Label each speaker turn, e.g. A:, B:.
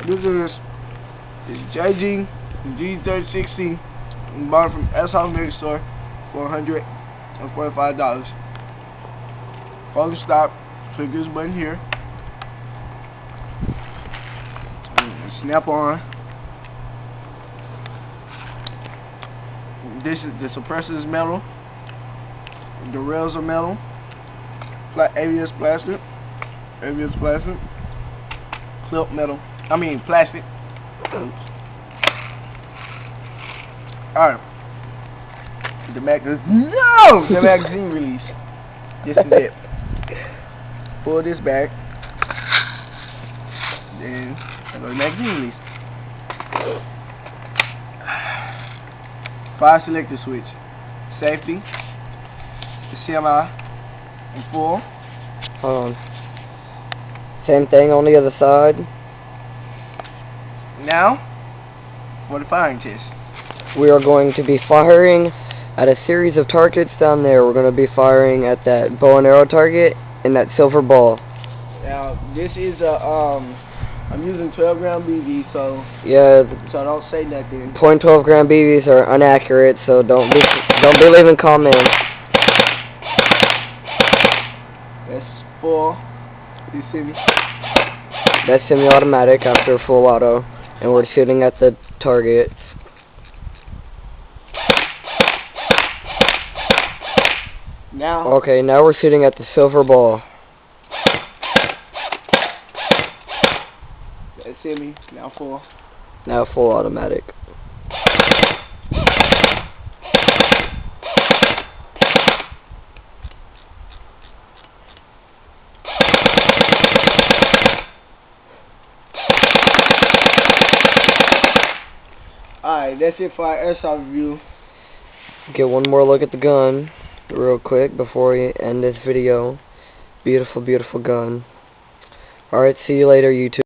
A: This is g36c. Bought it from airsoft mega store for $145. Hold and stop. Click this button here. And snap on. The suppressor is metal. The rails are metal. ABS plastic. Clip metal. I mean plastic. Alright. The magazine release. This is it. Pull this back. Then I go to the magazine release. Fire selector switch. Safety. The semi and full.
B: Same thing on the other side.
A: Now for the firing test.
B: We are going to be firing at a series of targets down there. We're going to be firing at that bow and arrow target and that silver ball.
A: Now this is a I'm using 12 gram BB, so
B: yeah.
A: So don't say nothing.
B: .12 gram BBs are inaccurate, so don't be leaving comments.
A: That's full. You see me?
B: That's semi-automatic after full auto, and we're shooting at the target.
A: Now.
B: Okay, now we're shooting at the silver ball.
A: That's semi. Now full.
B: Now full automatic.
A: Alright, that's it for our airsoft review.
B: Get one more look at the gun real quick before we end this video. Beautiful, beautiful gun. Alright, see you later, YouTube.